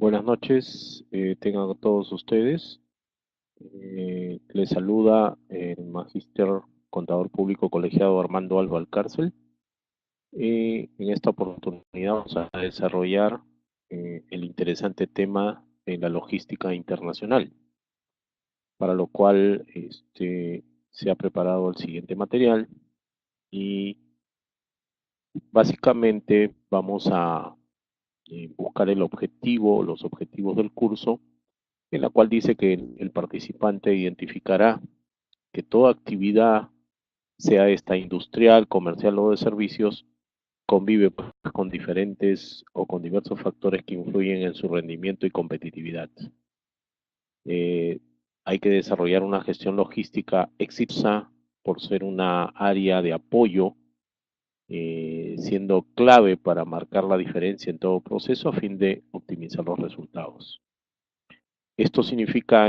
Buenas noches, tengan todos ustedes. Les saluda el magíster contador público colegiado Armando Alba Alcárcel. En esta oportunidad vamos a desarrollar el interesante tema de la logística internacional, para lo cual se ha preparado el siguiente material y básicamente vamos a buscar el objetivo, los objetivos del curso, en la cual dice que el participante identificará que toda actividad, sea esta industrial, comercial o de servicios, convive pues, con diferentes o con diversos factores que influyen en su rendimiento y competitividad. Eh, Hay que desarrollar una gestión logística exitosa por ser una área de apoyo, siendo clave para marcar la diferencia en todo proceso a fin de optimizar los resultados. Esto significa,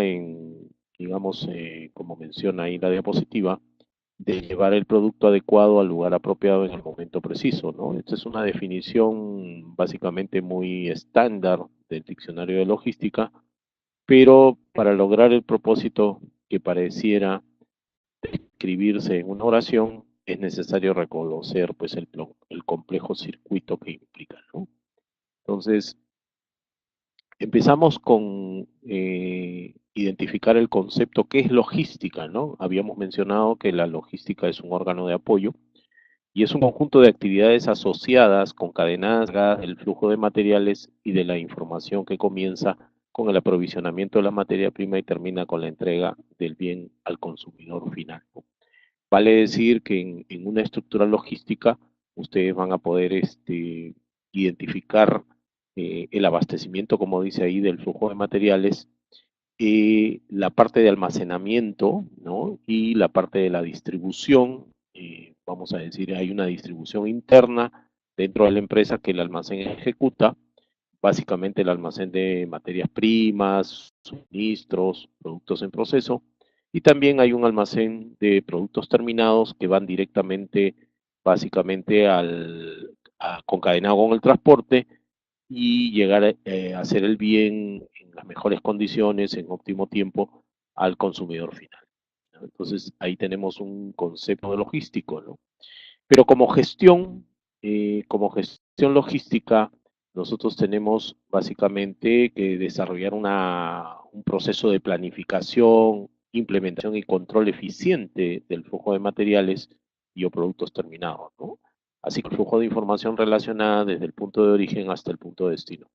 digamos, como menciona ahí la diapositiva, de llevar el producto adecuado al lugar apropiado en el momento preciso, ¿no? Esta es una definición básicamente muy estándar del diccionario de logística, pero para lograr el propósito que pareciera escribirse en una oración, es necesario reconocer pues el complejo circuito que implica, ¿no? Entonces, empezamos con identificar el concepto que es logística, ¿no? Habíamos mencionado que la logística es un órgano de apoyo y es un conjunto de actividades asociadas, concadenadas del flujo de materiales y de la información que comienza con el aprovisionamiento de la materia prima y termina con la entrega del bien al consumidor final, ¿no? Vale decir que en una estructura logística ustedes van a poder identificar el abastecimiento, como dice ahí, del flujo de materiales, la parte de almacenamiento, ¿no? Y la parte de la distribución. Vamos a decir, hay una distribución interna dentro de la empresa que el almacén ejecuta, básicamente el almacén de materias primas, suministros, productos en proceso, y también hay un almacén de productos terminados que van directamente, básicamente, concadenado con el transporte y llegar a hacer el bien en las mejores condiciones, en óptimo tiempo, al consumidor final, ¿no? Entonces ahí tenemos un concepto de logístico, ¿no? Pero como gestión logística, nosotros tenemos básicamente que desarrollar un proceso de planificación, implementación y control eficiente del flujo de materiales y o productos terminados, ¿no? Así que el flujo de información relacionada desde el punto de origen hasta el punto de destino,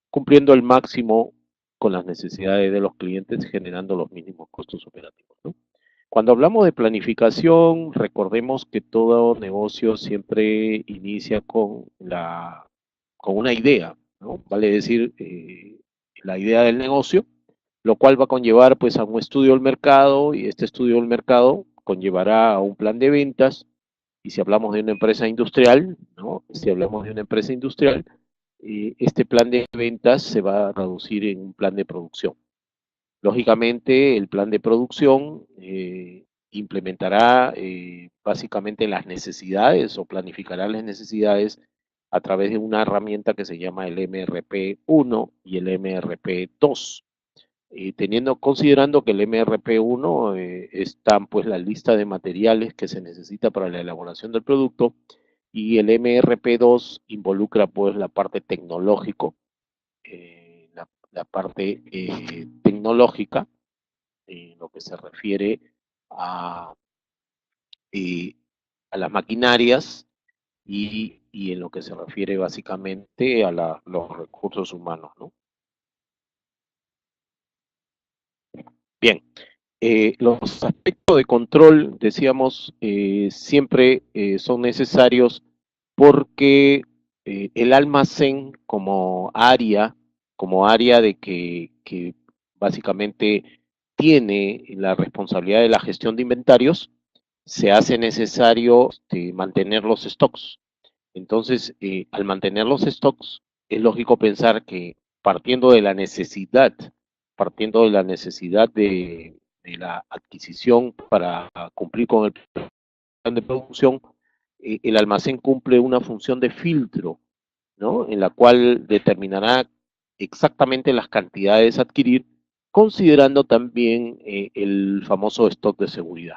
cumpliendo al máximo con las necesidades de los clientes, generando los mínimos costos operativos, ¿no? Cuando hablamos de planificación, recordemos que todo negocio siempre inicia con una idea, ¿no? Vale decir, la idea del negocio, lo cual va a conllevar pues a un estudio del mercado y este estudio del mercado conllevará a un plan de ventas. Y si hablamos de una empresa industrial, ¿no? Si hablamos de una empresa industrial, este plan de ventas se va a traducir en un plan de producción. Lógicamente, el plan de producción implementará básicamente las necesidades o planificará las necesidades a través de una herramienta que se llama el MRP1 y el MRP2. Considerando que el MRP1 están pues la lista de materiales que se necesita para la elaboración del producto y el MRP2 involucra pues la parte tecnológico, la parte tecnológica, en lo que se refiere a, eh, a las maquinarias y en lo que se refiere básicamente a los recursos humanos, ¿no? Bien, los aspectos de control, decíamos, siempre son necesarios porque el almacén como área de que básicamente tiene la responsabilidad de la gestión de inventarios, se hace necesario mantener los stocks. Entonces, al mantener los stocks, es lógico pensar que partiendo de la necesidad, partiendo de la necesidad de la adquisición para cumplir con el plan de producción, el almacén cumple una función de filtro, ¿no? En la cual determinará exactamente las cantidades a adquirir, considerando también el famoso stock de seguridad.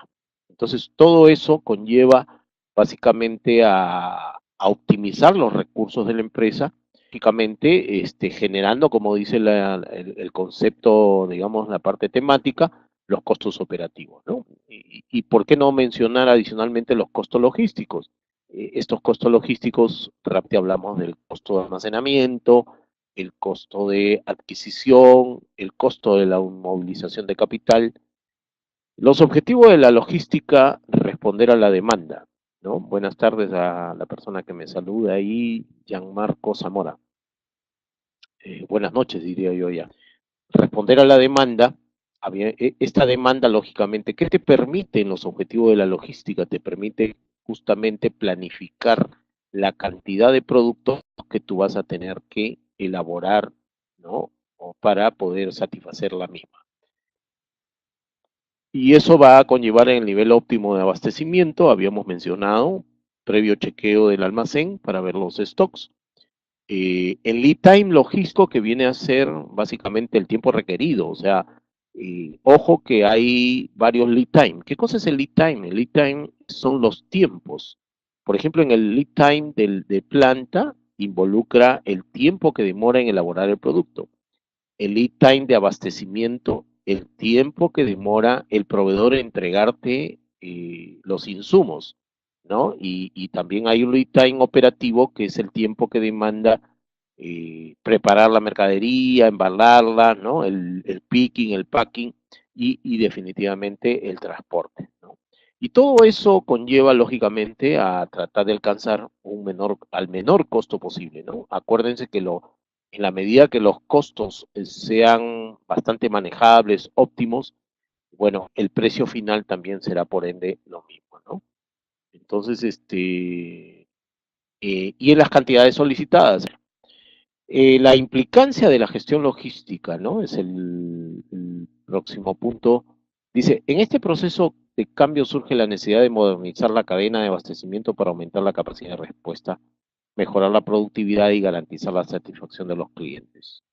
Entonces, todo eso conlleva básicamente a optimizar los recursos de la empresa, lógicamente generando, como dice el concepto, digamos, la parte temática, los costos operativos, ¿no? Y por qué no mencionar adicionalmente los costos logísticos? Estos costos logísticos, rápidamente hablamos del costo de almacenamiento, el costo de adquisición, el costo de la movilización de capital. Los objetivos de la logística, responder a la demanda, ¿no? Buenas tardes a la persona que me saluda ahí, Gianmarco Zamora. Buenas noches, diría yo ya. Responder a la demanda, esta demanda, lógicamente, ¿qué te permiten los objetivos de la logística? Te permite justamente planificar la cantidad de productos que tú vas a tener que elaborar, ¿no? O para poder satisfacer la misma. Y eso va a conllevar el nivel óptimo de abastecimiento, habíamos mencionado, previo chequeo del almacén para ver los stocks. El lead time logístico, que viene a ser básicamente el tiempo requerido, o sea, ojo que hay varios lead time. ¿Qué cosa es el lead time? El lead time son los tiempos. Por ejemplo, en el lead time de planta involucra el tiempo que demora en elaborar el producto. El lead time de abastecimiento, el tiempo que demora el proveedor en entregarte los insumos, ¿no? Y también hay un lead time operativo, que es el tiempo que demanda preparar la mercadería, embalarla, ¿no? El picking, el packing y definitivamente el transporte, ¿no? Y todo eso conlleva, lógicamente, a tratar de alcanzar al menor costo posible, ¿no? Acuérdense que en la medida que los costos sean bastante manejables, óptimos, bueno, el precio final también será por ende lo mismo, ¿no? Entonces, y en las cantidades solicitadas. La implicancia de la gestión logística, ¿no? Es el próximo punto. Dice, en este proceso de cambio surge la necesidad de modernizar la cadena de abastecimiento para aumentar la capacidad de respuesta, mejorar la productividad y garantizar la satisfacción de los clientes.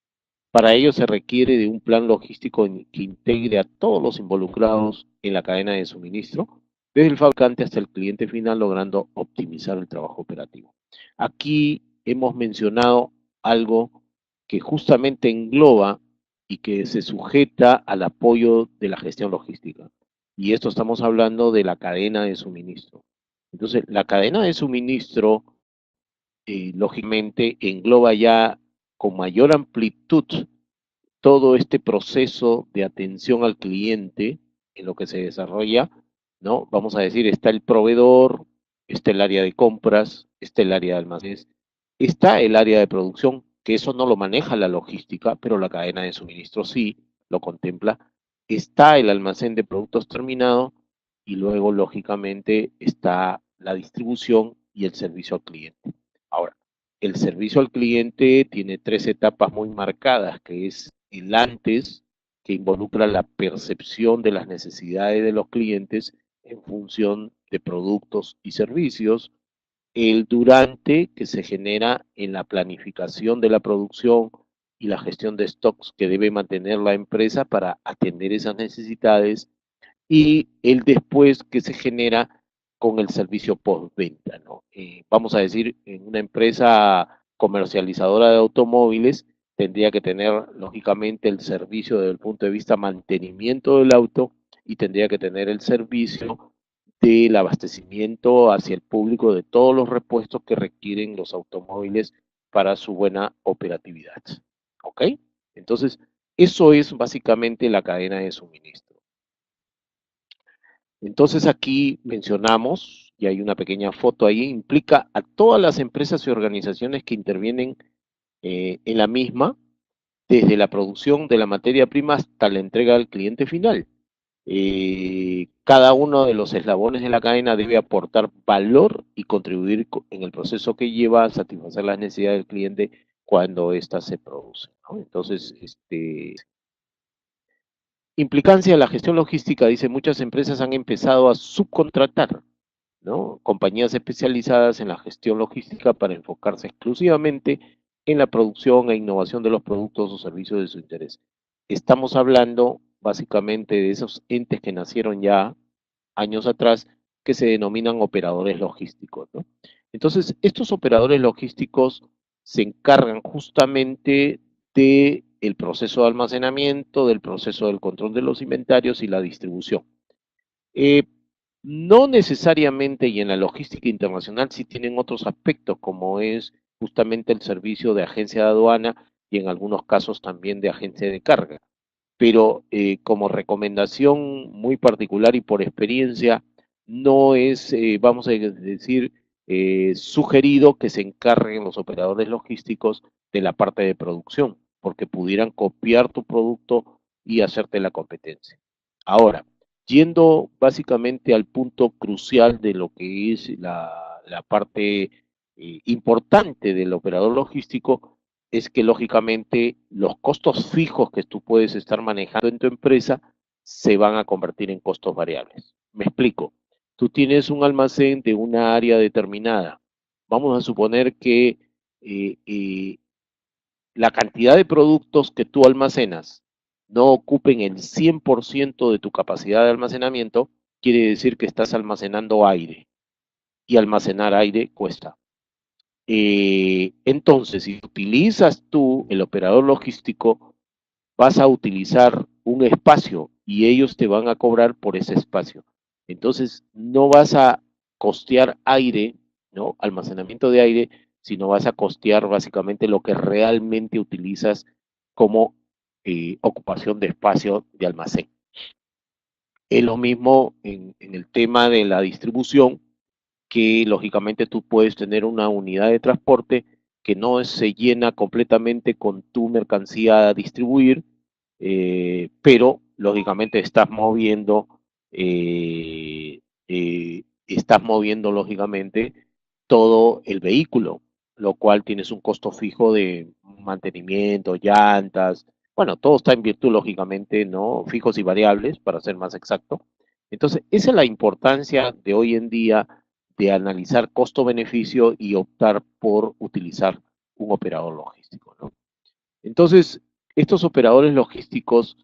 Para ello se requiere de un plan logístico que integre a todos los involucrados en la cadena de suministro, desde el fabricante hasta el cliente final, logrando optimizar el trabajo operativo. Aquí hemos mencionado algo que justamente engloba y que se sujeta al apoyo de la gestión logística. Y esto estamos hablando de la cadena de suministro. Entonces, la cadena de suministro, lógicamente, engloba ya con mayor amplitud todo este proceso de atención al cliente en lo que se desarrolla, ¿no? Vamos a decir, está el proveedor, está el área de compras, está el área de almacenes, está el área de producción, que eso no lo maneja la logística, pero la cadena de suministro sí lo contempla. Está el almacén de productos terminados y luego, lógicamente, está la distribución y el servicio al cliente. Ahora, el servicio al cliente tiene tres etapas muy marcadas, que es el antes, que involucra la percepción de las necesidades de los clientes en función de productos y servicios, el durante, que se genera en la planificación de la producción y la gestión de stocks que debe mantener la empresa para atender esas necesidades, y el después, que se genera con el servicio postventa, ¿no? Vamos a decir, en una empresa comercializadora de automóviles tendría que tener, lógicamente, el servicio desde el punto de vista mantenimiento del auto, y tendría que tener el servicio del abastecimiento hacia el público de todos los repuestos que requieren los automóviles para su buena operatividad. ¿Ok? Entonces, eso es básicamente la cadena de suministro. Entonces aquí mencionamos, y hay una pequeña foto ahí, implica a todas las empresas y organizaciones que intervienen en la misma, desde la producción de la materia prima hasta la entrega al cliente final. Cada uno de los eslabones de la cadena debe aportar valor y contribuir en el proceso que lleva a satisfacer las necesidades del cliente cuando ésta se produce, ¿no? Entonces, implicancia de la gestión logística, dice, muchas empresas han empezado a subcontratar, ¿no? Compañías especializadas en la gestión logística para enfocarse exclusivamente en la producción e innovación de los productos o servicios de su interés. Estamos hablando básicamente de esos entes que nacieron ya años atrás, que se denominan operadores logísticos, ¿no? Entonces, estos operadores logísticos se encargan justamente del proceso de almacenamiento, del proceso del control de los inventarios y la distribución. Eh, no necesariamente, y en la logística internacional sí tienen otros aspectos, como es justamente el servicio de agencia de aduana y en algunos casos también de agencia de carga. Pero como recomendación muy particular y por experiencia, no es, vamos a decir, sugerido que se encarguen los operadores logísticos de la parte de producción, porque pudieran copiar tu producto y hacerte la competencia. Ahora, yendo básicamente al punto crucial de lo que es la parte importante del operador logístico, es que lógicamente los costos fijos que tú puedes estar manejando en tu empresa se van a convertir en costos variables. Me explico. Tú tienes un almacén de una área determinada. Vamos a suponer que eh, eh, la cantidad de productos que tú almacenas no ocupen el 100% de tu capacidad de almacenamiento, quiere decir que estás almacenando aire. Y almacenar aire cuesta. Entonces, si utilizas tú el operador logístico, vas a utilizar un espacio y ellos te van a cobrar por ese espacio. Entonces, no vas a costear aire, ¿no? Almacenamiento de aire, sino vas a costear básicamente lo que realmente utilizas como ocupación de espacio de almacén. Es lo mismo en el tema de la distribución, que lógicamente tú puedes tener una unidad de transporte que no se llena completamente con tu mercancía a distribuir, pero lógicamente estás moviendo lógicamente todo el vehículo, lo cual tienes un costo fijo de mantenimiento, llantas, bueno, todo está en virtud lógicamente, ¿no? Fijos y variables, para ser más exacto. Entonces, esa es la importancia de hoy en día de analizar costo-beneficio y optar por utilizar un operador logístico, ¿no? Entonces, estos operadores logísticos,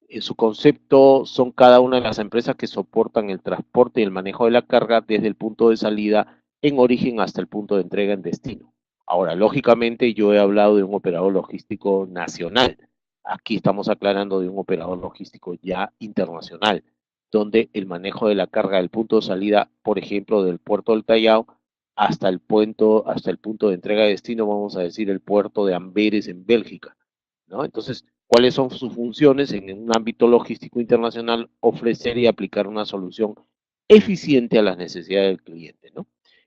en su concepto, son cada una de las empresas que soportan el transporte y el manejo de la carga desde el punto de salida en origen hasta el punto de entrega en destino. Ahora, lógicamente, yo he hablado de un operador logístico nacional. Aquí estamos aclarando de un operador logístico ya internacional, donde el manejo de la carga del punto de salida, por ejemplo, del puerto del Callao hasta el punto de entrega de destino, vamos a decir, el puerto de Amberes en Bélgica, ¿no? Entonces, ¿cuáles son sus funciones en un ámbito logístico internacional? Ofrecer y aplicar una solución eficiente a las necesidades del cliente, ¿no?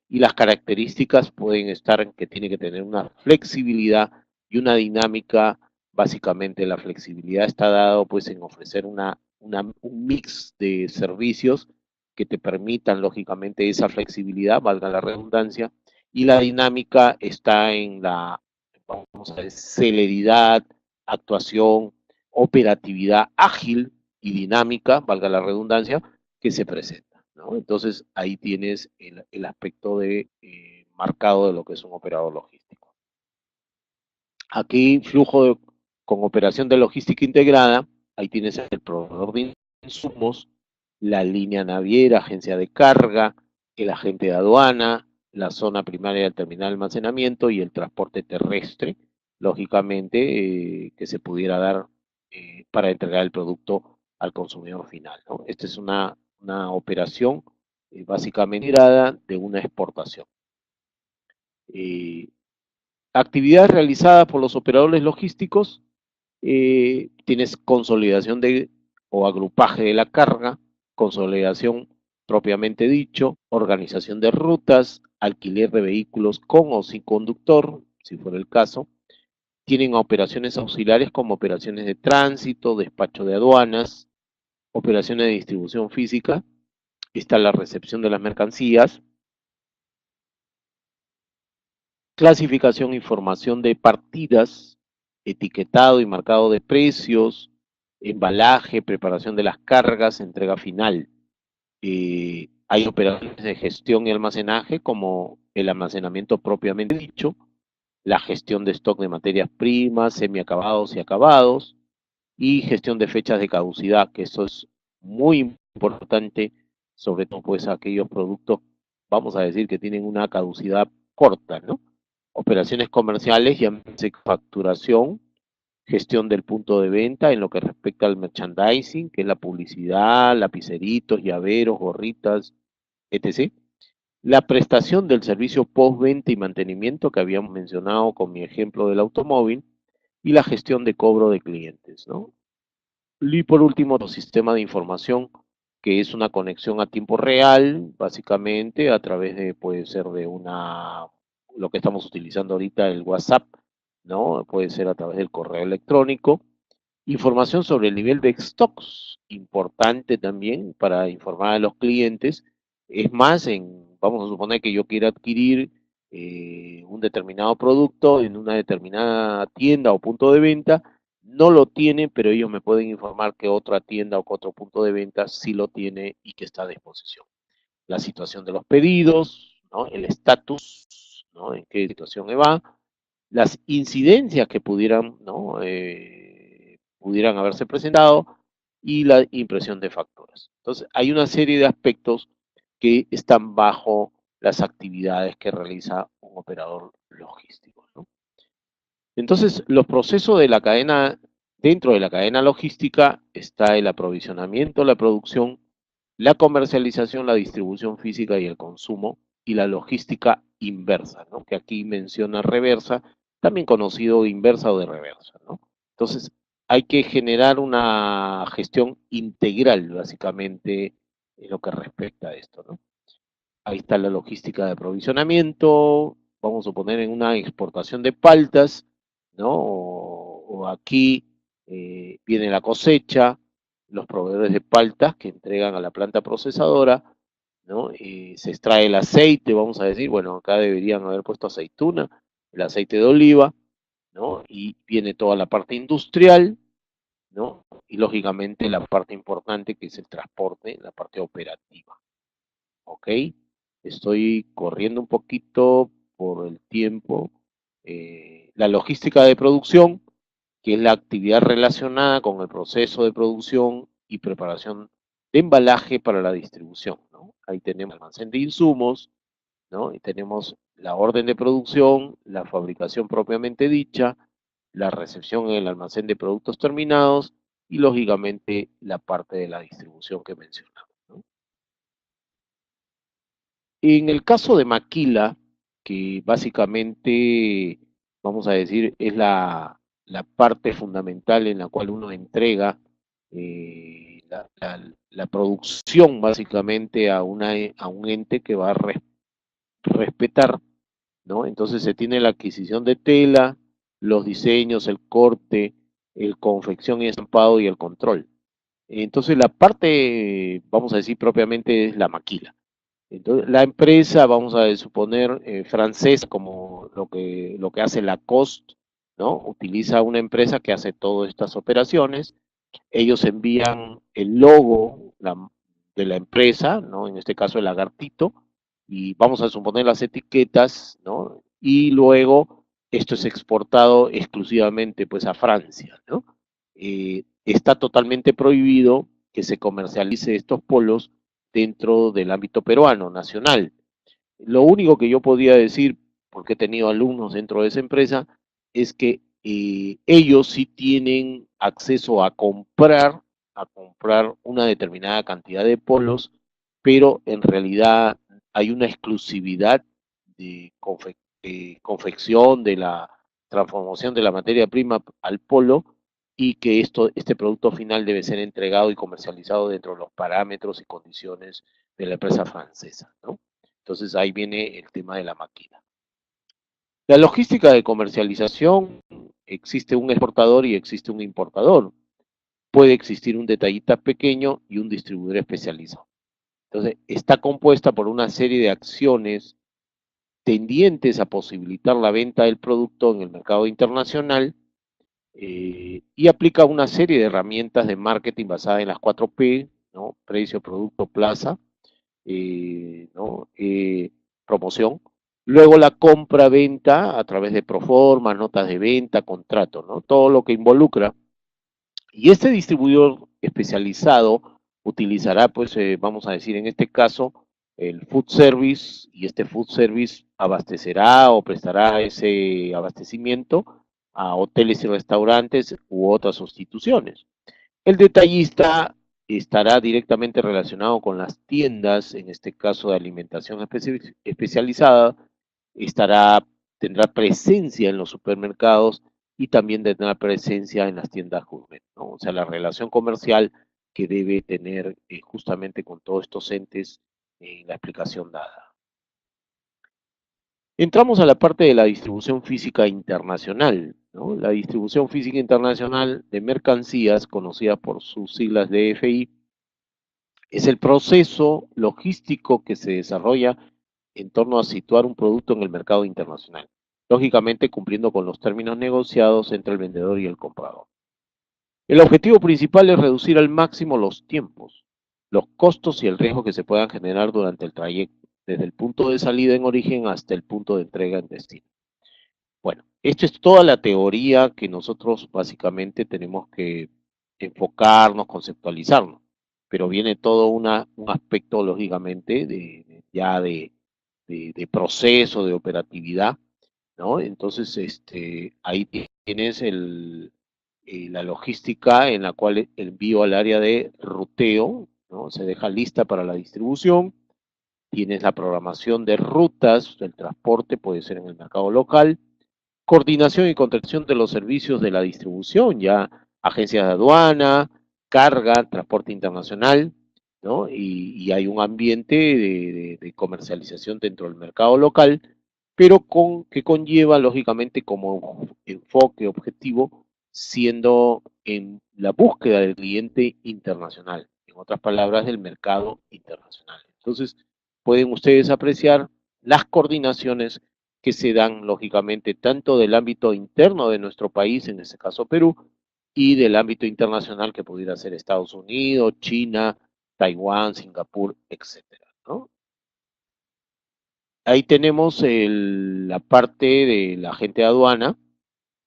Y las características pueden estar en que tiene que tener una flexibilidad y una dinámica. Básicamente la flexibilidad está dado pues en ofrecer un mix de servicios que te permitan lógicamente esa flexibilidad, valga la redundancia, y la dinámica está en la, vamos a ver, celeridad, actuación, operatividad ágil y dinámica, valga la redundancia, que se presenta, ¿no? Entonces ahí tienes el aspecto de marcado de lo que es un operador logístico. Aquí con operación de logística integrada, ahí tienes el proveedor de insumos, la línea naviera, agencia de carga, el agente de aduana, la zona primaria del terminal de almacenamiento y el transporte terrestre, lógicamente, que se pudiera dar para entregar el producto al consumidor final, ¿no? Esta es una operación básicamente de una exportación. Eh, Actividades realizadas por los operadores logísticos, tienes consolidación o agrupaje de la carga, consolidación propiamente dicho, organización de rutas, alquiler de vehículos con o sin conductor, si fuera el caso. Tienen operaciones auxiliares como operaciones de tránsito, despacho de aduanas, operaciones de distribución física. Está la recepción de las mercancías, clasificación e información de partidas, etiquetado y marcado de precios, embalaje, preparación de las cargas, entrega final. Hay operaciones de gestión y almacenaje, como el almacenamiento propiamente dicho, la gestión de stock de materias primas, semiacabados y acabados, y gestión de fechas de caducidad, que eso es muy importante, sobre todo pues aquellos productos, vamos a decir, que tienen una caducidad corta, ¿no? Operaciones comerciales, llámese facturación, gestión del punto de venta en lo que respecta al merchandising, que es la publicidad, lapiceritos, llaveros, gorritas, etc. La prestación del servicio postventa y mantenimiento que habíamos mencionado con mi ejemplo del automóvil, y la gestión de cobro de clientes, ¿no? Y por último, los sistemas de información, que es una conexión a tiempo real, básicamente a través de, puede ser de lo que estamos utilizando ahorita, el WhatsApp, ¿no? Puede ser a través del correo electrónico. Información sobre el nivel de stocks, importante también para informar a los clientes. Es más, vamos a suponer que yo quiera adquirir un determinado producto en una determinada tienda o punto de venta, no lo tiene, pero ellos me pueden informar que otra tienda o que otro punto de venta sí lo tiene y que está a disposición. La situación de los pedidos, ¿no? El estatus, ¿no? En qué situación va, las incidencias que pudieran, ¿no? Pudieran haberse presentado, y la impresión de facturas. Entonces, hay una serie de aspectos que están bajo las actividades que realiza un operador logístico, ¿no? Entonces, los procesos de la cadena, dentro de la cadena logística está el aprovisionamiento, la producción, la comercialización, la distribución física y el consumo, y la logística inversa, ¿no? Que aquí menciona reversa, también conocido inversa o de reversa, ¿no? Entonces, hay que generar una gestión integral, básicamente, en lo que respecta a esto, ¿no? Ahí está la logística de aprovisionamiento, vamos a poner en una exportación de paltas, ¿no? O aquí viene la cosecha, los proveedores de paltas que entregan a la planta procesadora, ¿no? Se extrae el aceite, vamos a decir, bueno, acá deberían haber puesto aceituna, el aceite de oliva, ¿no? Y viene toda la parte industrial, ¿no? Y lógicamente la parte importante que es el transporte, la parte operativa. ¿Ok? Estoy corriendo un poquito por el tiempo. La logística de producción, que es la actividad relacionada con el proceso de producción y preparación de embalaje para la distribución, ¿no? Ahí tenemos el almacén de insumos, ¿no? Y tenemos la orden de producción, la fabricación propiamente dicha, la recepción en el almacén de productos terminados y lógicamente la parte de la distribución que mencionamos, ¿no? En el caso de Maquila, que básicamente, vamos a decir, es la parte fundamental en la cual uno entrega la producción básicamente a un ente que va a respetar, ¿no? Entonces se tiene la adquisición de tela, los diseños, el corte, el confección y estampado y el control. Entonces la parte, vamos a decir propiamente, es la maquila. Entonces, la empresa, vamos a suponer, francesa, como lo que hace Lacoste, ¿no? Utiliza una empresa que hace todas estas operaciones. Ellos envían el logo de la empresa, ¿no? En este caso el lagartito, y vamos a suponer las etiquetas, ¿no? Y luego esto es exportado exclusivamente pues a Francia, ¿no? Está totalmente prohibido que se comercialice estos polos dentro del ámbito peruano, nacional. Lo único que yo podía decir, porque he tenido alumnos dentro de esa empresa, es que ellos sí tienen acceso a comprar una determinada cantidad de polos, pero en realidad hay una exclusividad de, de confección, de la transformación de la materia prima al polo, y que este producto final debe ser entregado y comercializado dentro de los parámetros y condiciones de la empresa francesa, ¿no? Entonces ahí viene el tema de la máquina. La logística de comercialización, existe un exportador y existe un importador. Puede existir un detallista pequeño y un distribuidor especializado. Entonces, está compuesta por una serie de acciones tendientes a posibilitar la venta del producto en el mercado internacional, y aplica una serie de herramientas de marketing basadas en las 4P, ¿no? Precio, producto, plaza, ¿no? Promoción. Luego la compra-venta a través de proformas, notas de venta, contrato, ¿no? Todo lo que involucra. Y este distribuidor especializado utilizará, pues, vamos a decir, en este caso, el food service, y este food service abastecerá o prestará ese abastecimiento a hoteles y restaurantes u otras sustituciones. El detallista estará directamente relacionado con las tiendas, en este caso de alimentación especializada, estará, tendrá presencia en los supermercados y también tendrá presencia en las tiendas gourmet, ¿no? O sea, la relación comercial que debe tener justamente con todos estos entes en la explicación dada. Entramos a la parte de la distribución física internacional, ¿no? La distribución física internacional de mercancías, conocida por sus siglas de DFI, es el proceso logístico que se desarrolla en torno a situar un producto en el mercado internacional, lógicamente cumpliendo con los términos negociados entre el vendedor y el comprador. El objetivo principal es reducir al máximo los tiempos, los costos y el riesgo que se puedan generar durante el trayecto, desde el punto de salida en origen hasta el punto de entrega en destino. Bueno, esto es toda la teoría que nosotros básicamente tenemos que enfocarnos, conceptualizarnos, pero viene todo un aspecto, lógicamente, ya de proceso, de operatividad, ¿no? Entonces, ahí tienes la logística en la cual el envío al área de ruteo, ¿no? Se deja lista para la distribución, tienes la programación de rutas del transporte, puede ser en el mercado local, coordinación y contención de los servicios de la distribución, ya agencias de aduana, carga, transporte internacional, ¿no? Y hay un ambiente de comercialización dentro del mercado local, pero que conlleva, lógicamente, como enfoque objetivo, siendo en la búsqueda del cliente internacional, en otras palabras, del mercado internacional. Entonces, pueden ustedes apreciar las coordinaciones que se dan, lógicamente, tanto del ámbito interno de nuestro país, en este caso Perú, y del ámbito internacional que pudiera ser Estados Unidos, China, Taiwán, Singapur, etcétera, ¿no? Ahí tenemos la parte de la agente de aduana,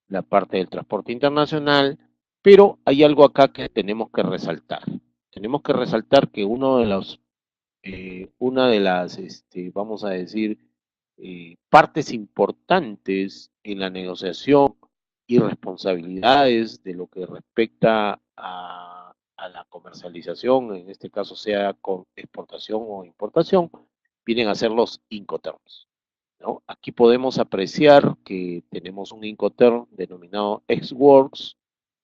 la parte del transporte internacional, pero hay algo acá que tenemos que resaltar. Tenemos que resaltar que una de las, vamos a decir, partes importantes en la negociación y responsabilidades de lo que respecta a la comercialización, en este caso sea con exportación o importación, vienen a ser los Incoterms, ¿no? Aquí podemos apreciar que tenemos un Incoterm denominado Ex-Works,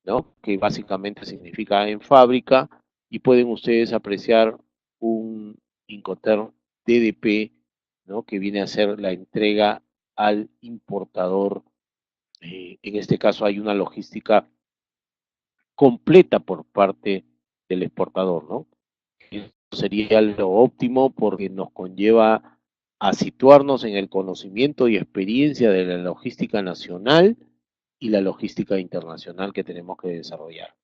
¿no? Que básicamente significa en fábrica, y pueden ustedes apreciar un Incoterm DDP, ¿no? Que viene a ser la entrega al importador. En este caso hay una logística completa por parte del exportador, ¿no? Eso sería lo óptimo porque nos conlleva a situarnos en el conocimiento y experiencia de la logística nacional y la logística internacional que tenemos que desarrollar.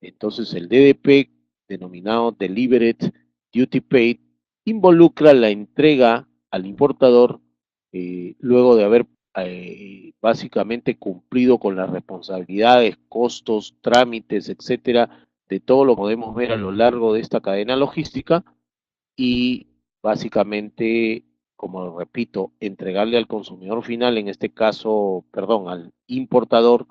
Entonces el DDP, denominado Delivered Duty Paid, involucra la entrega al importador luego de haber básicamente cumplido con las responsabilidades, costos, trámites, etcétera, de todo lo que podemos ver a lo largo de esta cadena logística y básicamente, como repito, entregarle al consumidor final, en este caso, perdón, al importador,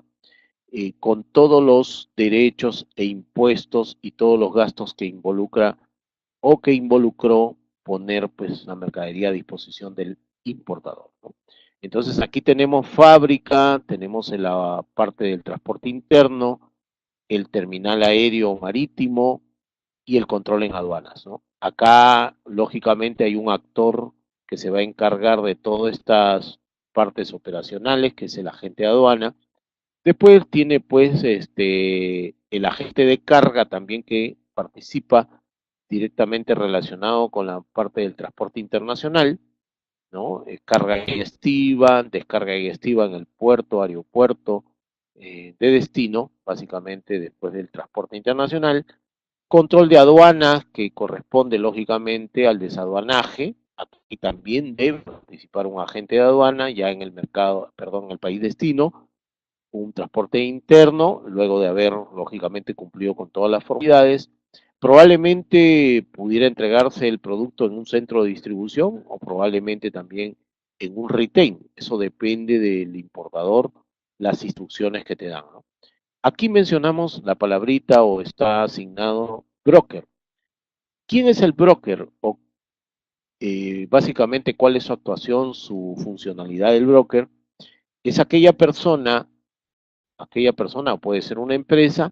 con todos los derechos e impuestos y todos los gastos que involucra o que involucró poner pues la mercadería a disposición del importador, ¿no? Entonces aquí tenemos fábrica, tenemos en la parte del transporte interno, el terminal aéreo marítimo y el control en aduanas, ¿no? Acá, lógicamente, hay un actor que se va a encargar de todas estas partes operacionales, que es el agente de aduana. Después tiene pues el agente de carga también que participa directamente relacionado con la parte del transporte internacional, ¿no? Carga y estiva, descarga y estiva en el puerto, aeropuerto de destino, básicamente después del transporte internacional. Control de aduanas que corresponde lógicamente al desaduanaje, aquí también debe participar un agente de aduana ya en el mercado, perdón, en el país destino, un transporte interno, luego de haber lógicamente cumplido con todas las formalidades. Probablemente pudiera entregarse el producto en un centro de distribución o probablemente también en un retail. Eso depende del importador, las instrucciones que te dan, ¿no? Aquí mencionamos la palabrita o está asignado broker. ¿Quién es el broker? O básicamente cuál es su actuación, su funcionalidad del broker. Es aquella persona puede ser una empresa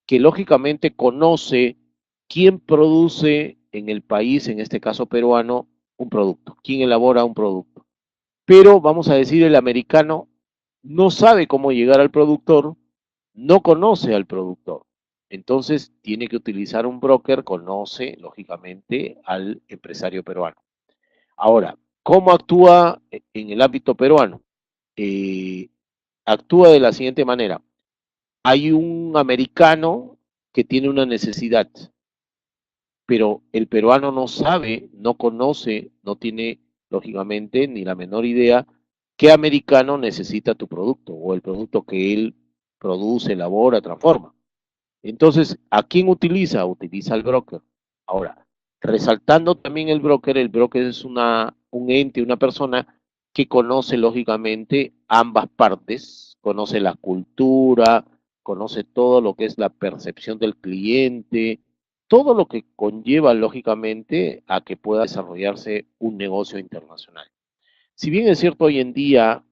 que lógicamente conoce quién produce en el país, en este caso peruano, un producto, quién elabora un producto. Pero vamos a decir, el americano no sabe cómo llegar al productor, no conoce al productor. Entonces tiene que utilizar un broker, conoce lógicamente al empresario peruano. Ahora, ¿cómo actúa en el ámbito peruano? Eh, Actúa de la siguiente manera. Hay un americano que tiene una necesidad, pero el peruano no sabe, no conoce, no tiene lógicamente ni la menor idea qué americano necesita tu producto o el producto que él produce, elabora, transforma. Entonces, ¿a quién utiliza? Utiliza al broker. Ahora, resaltando también el broker es un ente, una persona que conoce lógicamente ambas partes, conoce la cultura, conoce todo lo que es la percepción del cliente, todo lo que conlleva lógicamente a que pueda desarrollarse un negocio internacional. Si bien es cierto, hoy en día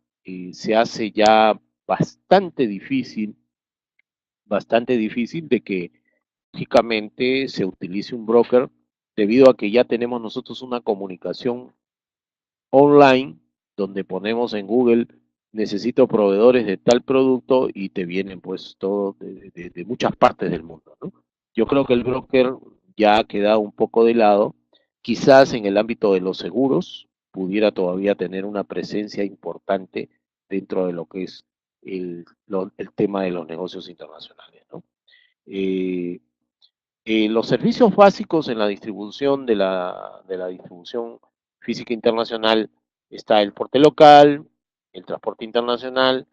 se hace ya bastante difícil, bastante difícil de que lógicamente se utilice un broker debido a que ya tenemos nosotros una comunicación online donde ponemos en Google necesito proveedores de tal producto y te vienen pues todo de muchas partes del mundo, ¿no? Yo creo que el broker ya ha quedado un poco de lado, quizás en el ámbito de los seguros pudiera todavía tener una presencia importante dentro de lo que es el tema de los negocios internacionales, ¿no? Eh, los servicios básicos en la distribución de la distribución física internacional está el porte local, el transporte internacional,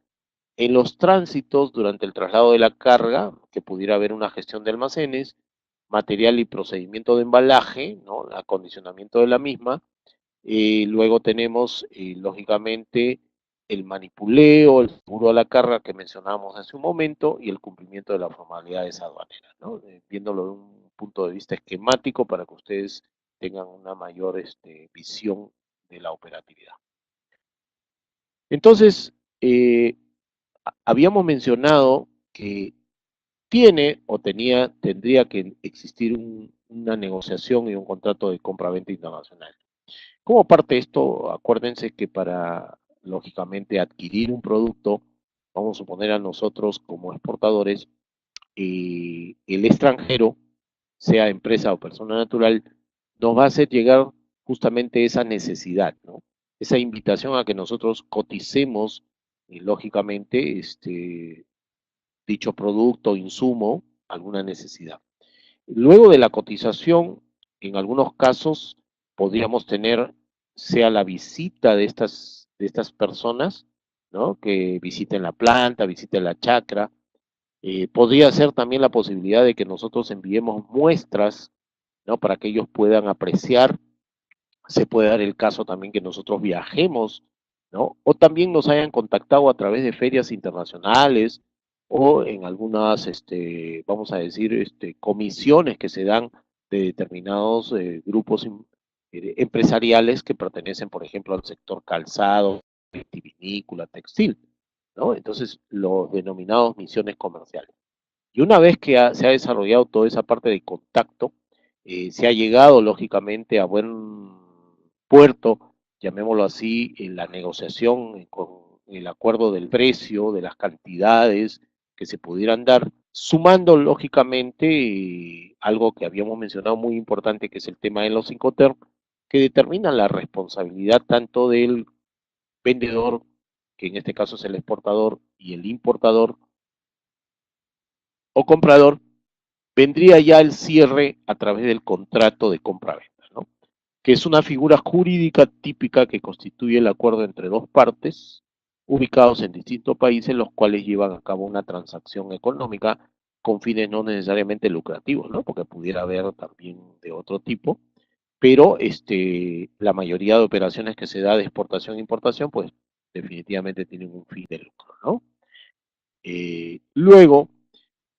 en los tránsitos durante el traslado de la carga, que pudiera haber una gestión de almacenes, material y procedimiento de embalaje, ¿no? Acondicionamiento de la misma, luego tenemos, lógicamente, el manipuleo, el seguro a la carga que mencionábamos hace un momento y el cumplimiento de las formalidades aduaneras, ¿no? Viéndolo de un punto de vista esquemático para que ustedes tengan una mayor visión de la operatividad. Entonces, habíamos mencionado que tendría que existir una negociación y un contrato de compra-venta internacional. Como parte de esto, acuérdense que para, lógicamente, adquirir un producto, vamos a suponer a nosotros como exportadores, el extranjero, sea empresa o persona natural, nos va a hacer llegar justamente esa necesidad, ¿no? Esa invitación a que nosotros coticemos, lógicamente, dicho producto, insumo, alguna necesidad. Luego de la cotización, en algunos casos podríamos tener, sea la visita de estas personas, ¿no? Que visiten la planta, visiten la chacra. Podría ser también la posibilidad de que nosotros enviemos muestras, ¿no? Para que ellos puedan apreciar. Se puede dar el caso también que nosotros viajemos, ¿no? O también nos hayan contactado a través de ferias internacionales o en algunas, vamos a decir, comisiones que se dan de determinados grupos empresariales que pertenecen, por ejemplo, al sector calzado, vitivinícola, textil, ¿no? Entonces, los denominados misiones comerciales. Y una vez que se ha desarrollado toda esa parte de contacto, se ha llegado lógicamente a buen puerto, llamémoslo así, en la negociación con el acuerdo del precio, de las cantidades que se pudieran dar, sumando lógicamente algo que habíamos mencionado muy importante, que es el tema de los Incoterm, que determina la responsabilidad tanto del vendedor, que en este caso es el exportador, y el importador o comprador, vendría ya el cierre a través del contrato de compra-venta, ¿no? que es una figura jurídica típica que constituye el acuerdo entre dos partes ubicados en distintos países, los cuales llevan a cabo una transacción económica con fines no necesariamente lucrativos, ¿no? Porque pudiera haber también de otro tipo, pero la mayoría de operaciones que se da de exportación e importación, pues definitivamente tienen un fin de lucro, ¿no? Luego,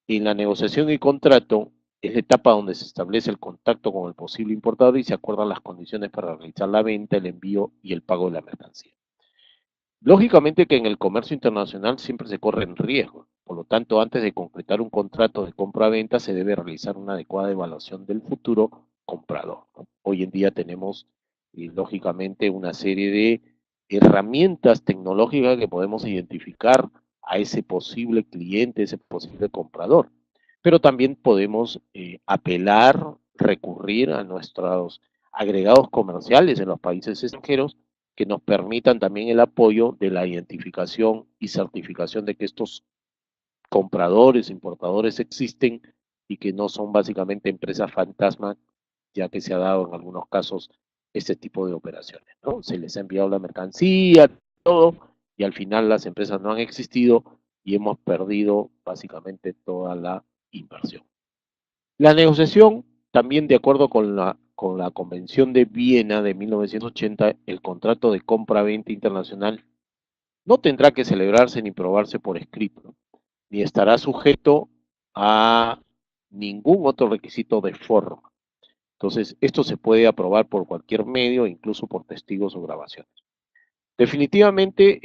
en la negociación y contrato, es la etapa donde se establece el contacto con el posible importador y se acuerdan las condiciones para realizar la venta, el envío y el pago de la mercancía. Lógicamente que en el comercio internacional siempre se corren riesgos, por lo tanto, antes de concretar un contrato de compra-venta se debe realizar una adecuada evaluación del futuro comprador, ¿no? Hoy en día tenemos, lógicamente, una serie de herramientas tecnológicas que podemos identificar a ese posible cliente, ese posible comprador, pero también podemos apelar, recurrir a nuestros agregados comerciales en los países extranjeros que nos permitan también el apoyo de la identificación y certificación de que estos compradores, importadores existen y que no son básicamente empresas fantasma, ya que se ha dado en algunos casos este tipo de operaciones, ¿no? Se les ha enviado la mercancía, todo, y al final las empresas no han existido y hemos perdido básicamente toda la inversión. La negociación, también de acuerdo con la Convención de Viena de 1980, el contrato de compra-venta internacional no tendrá que celebrarse ni probarse por escrito, ni estará sujeto a ningún otro requisito de forma. Entonces, esto se puede aprobar por cualquier medio, incluso por testigos o grabaciones. Definitivamente,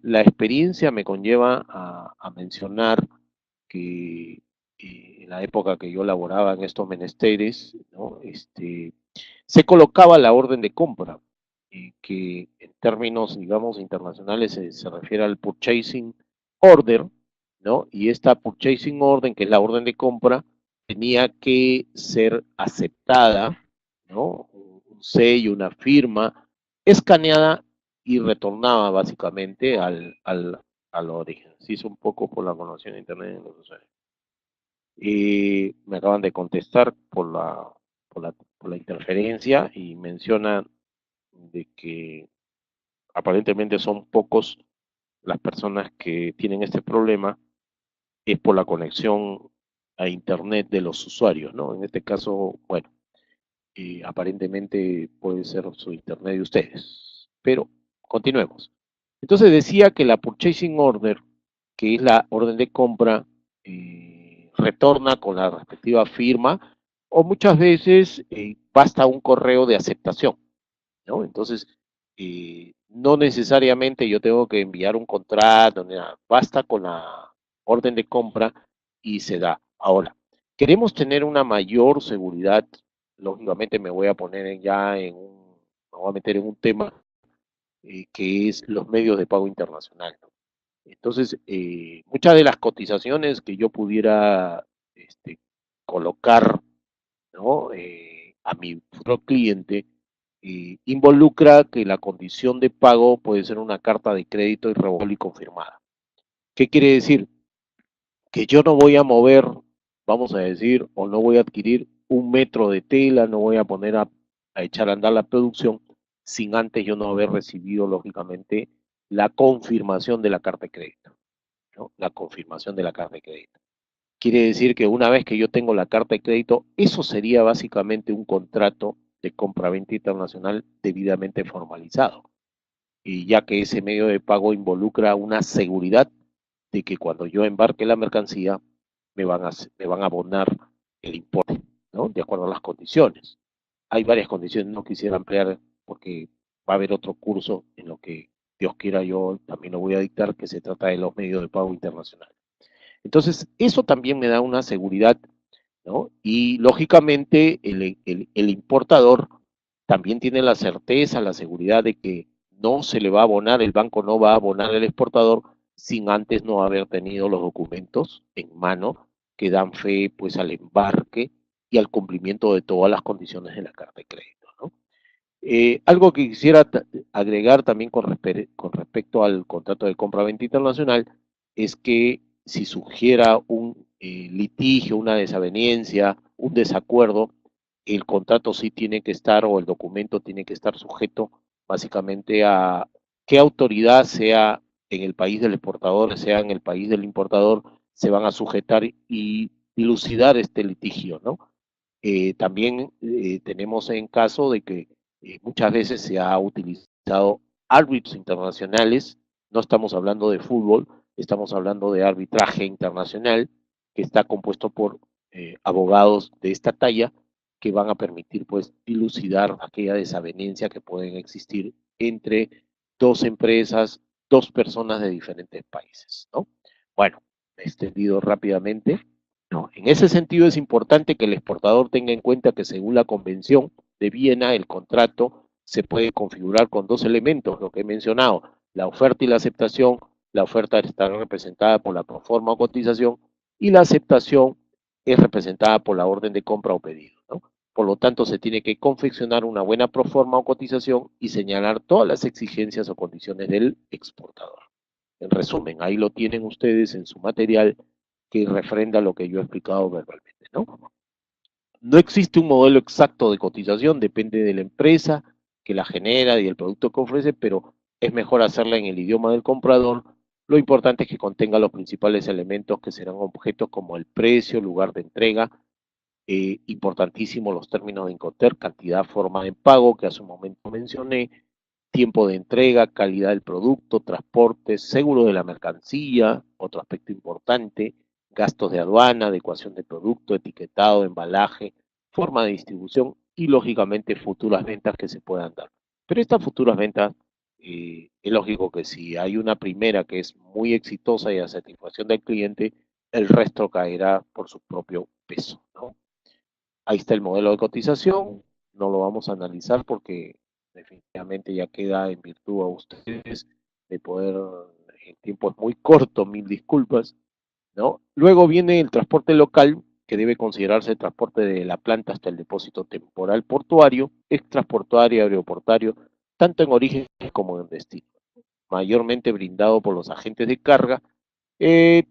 la experiencia me conlleva a mencionar que en la época que yo laboraba en estos menesteres, ¿no? Se colocaba la orden de compra, que en términos, digamos, internacionales se refiere al purchasing order, ¿no? Y esta purchasing order, que es la orden de compra, tenía que ser aceptada, ¿no? Un sello, una firma, escaneada y retornaba básicamente al origen. Se hizo un poco por la conexión a internet en los usuarios. Y me acaban de contestar por la interferencia y mencionan de que aparentemente son pocos las personas que tienen este problema, es por la conexión a internet de los usuarios, ¿no? En este caso, bueno, aparentemente puede ser su internet de ustedes. Pero continuemos. Entonces decía que la purchasing order, que es la orden de compra, retorna con la respectiva firma o muchas veces basta un correo de aceptación, ¿no? Entonces, no necesariamente yo tengo que enviar un contrato, nada, basta con la orden de compra y se da. Ahora, queremos tener una mayor seguridad, lógicamente me voy a poner ya me voy a meter en un tema que es los medios de pago internacional, ¿no? Entonces, muchas de las cotizaciones que yo pudiera colocar, ¿no? A mi futuro cliente, involucra que la condición de pago puede ser una carta de crédito irrevocable y confirmada. ¿Qué quiere decir? Que yo no voy a mover, vamos a decir, o no voy a adquirir un metro de tela, no voy a poner a echar a andar la producción sin antes yo no haber recibido, lógicamente, la confirmación de la carta de crédito, ¿no? La confirmación de la carta de crédito. Quiere decir que una vez que yo tengo la carta de crédito, eso sería básicamente un contrato de compra-venta internacional debidamente formalizado, y ya que ese medio de pago involucra una seguridad de que cuando yo embarque la mercancía me van a abonar el importe, ¿no? De acuerdo a las condiciones. Hay varias condiciones, no quisiera ampliar porque va a haber otro curso en lo que Dios quiera yo también lo voy a dictar, que se trata de los medios de pago internacionales. Entonces, eso también me da una seguridad, ¿no? Y lógicamente el importador también tiene la certeza, la seguridad de que no se le va a abonar, el banco no va a abonar al exportador sin antes no haber tenido los documentos en mano que dan fe pues al embarque y al cumplimiento de todas las condiciones de la carta de crédito, ¿no? Algo que quisiera agregar también con respecto al contrato de compra-venta internacional es que si surgiera un litigio, una desaveniencia, un desacuerdo, el contrato sí tiene que estar, o el documento tiene que estar sujeto básicamente a qué autoridad, sea en el país del exportador, sea en el país del importador, se van a sujetar y dilucidar este litigio, ¿no? También tenemos en caso de que muchas veces se ha utilizado árbitros internacionales, no estamos hablando de fútbol, estamos hablando de arbitraje internacional, que está compuesto por abogados de esta talla, que van a permitir pues dilucidar aquella desavenencia que pueden existir entre dos empresas, dos personas de diferentes países, ¿no? Bueno, me he extendido rápidamente. No, en ese sentido es importante que el exportador tenga en cuenta que según la Convención de Viena, el contrato se puede configurar con dos elementos, lo que he mencionado, la oferta y la aceptación. La oferta está representada por la proforma o cotización y la aceptación es representada por la orden de compra o pedido, ¿no? Por lo tanto, se tiene que confeccionar una buena proforma o cotización y señalar todas las exigencias o condiciones del exportador. En resumen, ahí lo tienen ustedes en su material, que refrenda lo que yo he explicado verbalmente, ¿no? No existe un modelo exacto de cotización, depende de la empresa que la genera y el producto que ofrece, pero es mejor hacerla en el idioma del comprador. Lo importante es que contenga los principales elementos que serán objetos como el precio, lugar de entrega, importantísimo los términos de Incoterm, cantidad, forma de pago, que hace un momento mencioné, tiempo de entrega, calidad del producto, transporte, seguro de la mercancía, otro aspecto importante, gastos de aduana, adecuación de producto, etiquetado, embalaje, forma de distribución y lógicamente futuras ventas que se puedan dar. Pero estas futuras ventas, es lógico que si hay una primera que es muy exitosa y a satisfacción del cliente, el resto caerá por su propio peso, ¿no? Ahí está el modelo de cotización, no lo vamos a analizar porque definitivamente ya queda en virtud a ustedes de poder, el tiempo es muy corto, mil disculpas, ¿no? Luego viene el transporte local, que debe considerarse el transporte de la planta hasta el depósito temporal portuario, extraportuario, aeroportuario, tanto en origen como en destino, mayormente brindado por los agentes de carga.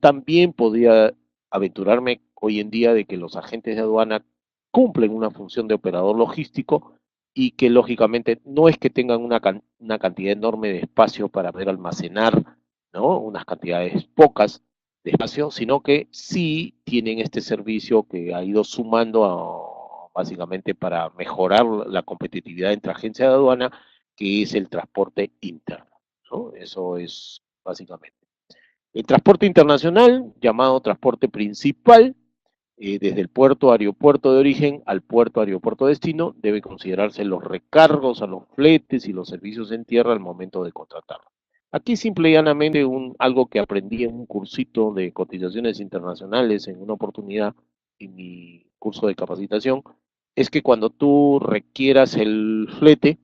También podría aventurarme hoy en día de que los agentes de aduana cumplen una función de operador logístico y que lógicamente no es que tengan una cantidad enorme de espacio para poder almacenar, ¿no? Unas cantidades pocas de espacio, sino que sí tienen este servicio que ha ido sumando básicamente para mejorar la competitividad entre agencias de aduana, que es el transporte interno, ¿no? Eso es básicamente. El transporte internacional, llamado transporte principal, desde el puerto aeropuerto de origen al puerto aeropuerto de destino, debe considerarse los recargos a los fletes y los servicios en tierra al momento de contratarlo. Aquí simple y llanamente algo que aprendí en un cursito de cotizaciones internacionales en una oportunidad en mi curso de capacitación, es que cuando tú requieras el flete,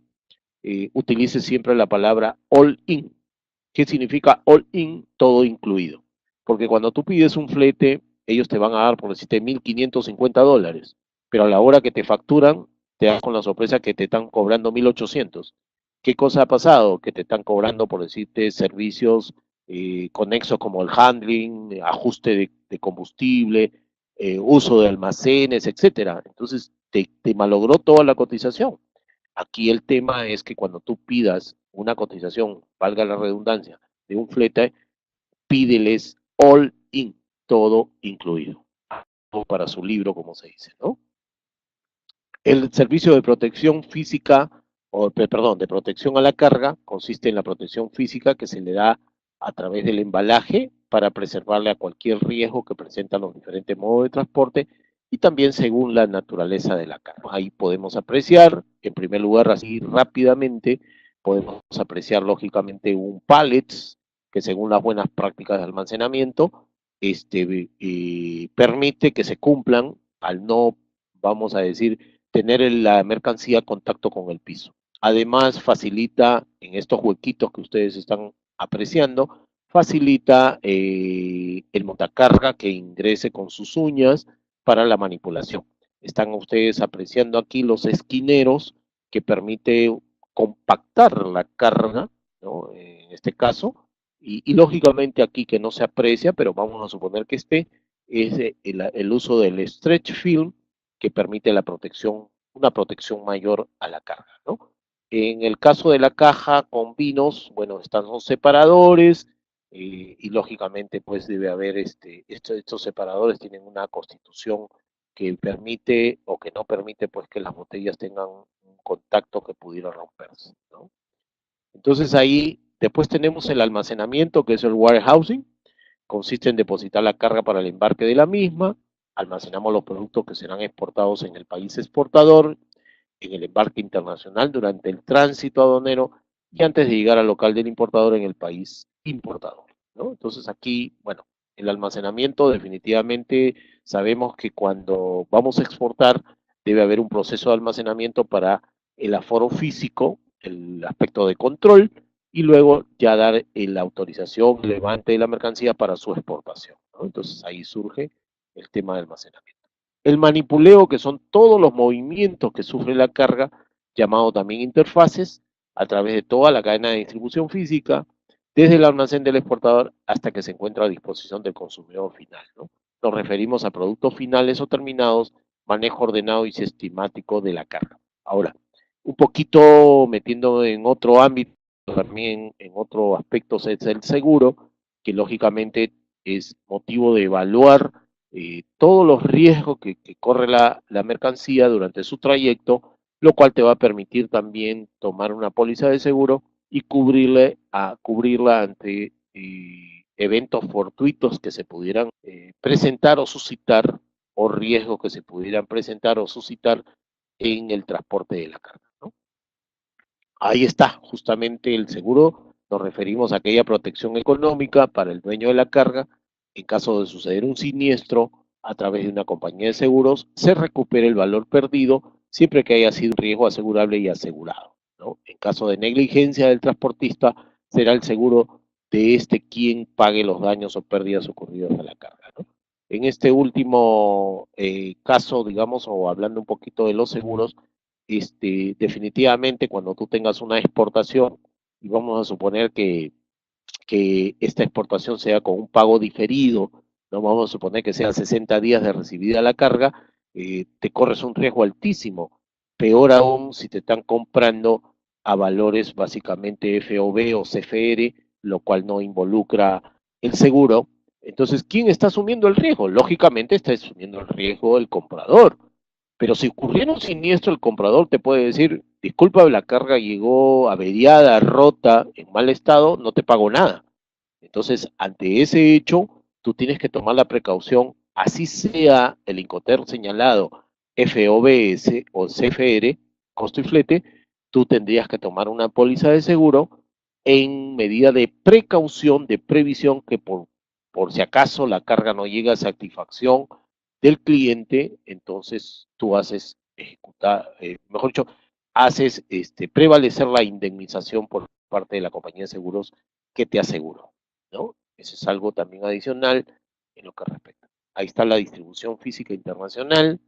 utilices siempre la palabra all in. ¿Qué significa all in? Todo incluido. Porque cuando tú pides un flete, ellos te van a dar, por decirte, $1,550, pero a la hora que te facturan, te das con la sorpresa que te están cobrando 1,800. ¿Qué cosa ha pasado? Que te están cobrando, por decirte, servicios conexos como el handling, ajuste de combustible, uso de almacenes, etcétera. Entonces, te malogró toda la cotización. Aquí el tema es que cuando tú pidas una cotización, valga la redundancia, de un flete, pídeles all in, todo incluido, para su libro, como se dice, ¿no? El servicio de protección física, perdón, de protección a la carga, consiste en la protección física que se le da a través del embalaje para preservarle a cualquier riesgo que presentan los diferentes modos de transporte y también según la naturaleza de la carga. Ahí podemos apreciar, en primer lugar, así rápidamente, podemos apreciar lógicamente un pallet que según las buenas prácticas de almacenamiento, permite que se cumplan al no, vamos a decir, tener la mercancía contacto con el piso. Además, facilita en estos huequitos que ustedes están apreciando, facilita el montacarga que ingrese con sus uñas para la manipulación. Están ustedes apreciando aquí los esquineros que permite compactar la carga, ¿no? En este caso, y lógicamente aquí que no se aprecia, pero vamos a suponer que esté, es el uso del stretch film que permite la protección una protección mayor a la carga, ¿no? En el caso de la caja con vinos, bueno, están los separadores y lógicamente pues debe haber estos separadores tienen una constitución que permite o que no permite pues que las botellas tengan un contacto que pudiera romperse, ¿no? Entonces ahí después tenemos el almacenamiento que es el warehousing, consiste en depositar la carga para el embarque de la misma, almacenamos los productos que serán exportados en el país exportador, en el embarque internacional durante el tránsito aduanero y antes de llegar al local del importador en el país importador, ¿no? Entonces aquí, bueno, el almacenamiento definitivamente sabemos que cuando vamos a exportar debe haber un proceso de almacenamiento para el aforo físico, el aspecto de control y luego ya dar la autorización, el levante de la mercancía para su exportación, ¿no? Entonces ahí surge el tema de almacenamiento. El manipuleo, que son todos los movimientos que sufre la carga, llamado también interfaces, a través de toda la cadena de distribución física, desde el almacén del exportador hasta que se encuentra a disposición del consumidor final, ¿no? Nos referimos a productos finales o terminados, manejo ordenado y sistemático de la carga. Ahora, un poquito metiendo en otro ámbito, también en otro aspecto es el seguro, que lógicamente es motivo de evaluar todos los riesgos que corre la mercancía durante su trayecto, lo cual te va a permitir también tomar una póliza de seguro y cubrirla ante eventos fortuitos que se pudieran presentar o suscitar o riesgos que se pudieran presentar o suscitar en el transporte de la carga, ¿no? Ahí está, justamente el seguro, nos referimos a aquella protección económica para el dueño de la carga en caso de suceder un siniestro a través de una compañía de seguros, se recupere el valor perdido siempre que haya sido un riesgo asegurable y asegurado, ¿no? En caso de negligencia del transportista, será el seguro de quien pague los daños o pérdidas ocurridos a la carga, ¿no? En este último caso, digamos, o hablando un poquito de los seguros, definitivamente cuando tú tengas una exportación, y vamos a suponer que esta exportación sea con un pago diferido, no vamos a suponer que sea 60 días de recibida la carga, te corres un riesgo altísimo. Peor aún si te están comprando a valores básicamente FOB o CFR, lo cual no involucra el seguro. Entonces, ¿quién está asumiendo el riesgo? Lógicamente está asumiendo el riesgo el comprador. Pero si ocurriera un siniestro, el comprador te puede decir, disculpa, la carga llegó averiada, rota, en mal estado, no te pago nada. Entonces, ante ese hecho, tú tienes que tomar la precaución, así sea el Incoterm señalado FOBS o CFR, costo y flete, tú tendrías que tomar una póliza de seguro en medida de precaución, de previsión, que por si acaso la carga no llega a satisfacción del cliente, entonces tú haces ejecutar, mejor dicho, haces prevalecer la indemnización por parte de la compañía de seguros que te aseguró, ¿no? Eso es algo también adicional en lo que respecta. Ahí está la distribución física internacional,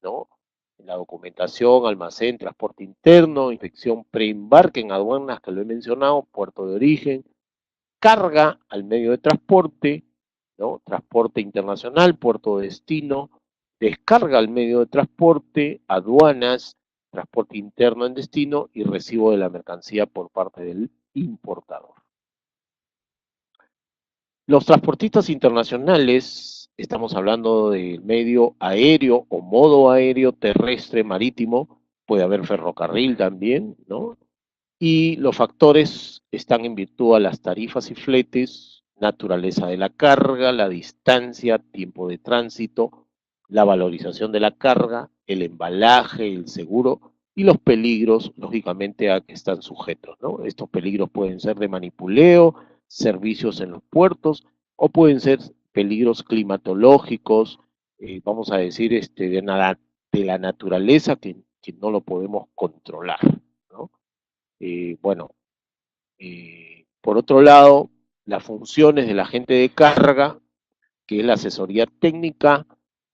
¿no? La documentación, almacén, transporte interno, inspección preembarque en aduanas, que lo he mencionado, puerto de origen, carga al medio de transporte, ¿no? Transporte internacional, puerto de destino, descarga al medio de transporte, aduanas, transporte interno en destino y recibo de la mercancía por parte del importador. Los transportistas internacionales, estamos hablando del medio aéreo o modo aéreo, terrestre, marítimo, puede haber ferrocarril también, ¿no? Y los factores están en virtud a las tarifas y fletes, naturaleza de la carga, la distancia, tiempo de tránsito, la valorización de la carga, el embalaje, el seguro y los peligros, lógicamente, a que están sujetos, ¿no? Estos peligros pueden ser de manipuleo, servicios en los puertos o pueden ser peligros climatológicos, vamos a decir, de la naturaleza que no lo podemos controlar, ¿no? Bueno, por otro lado, las funciones del agente de carga, que es la asesoría técnica,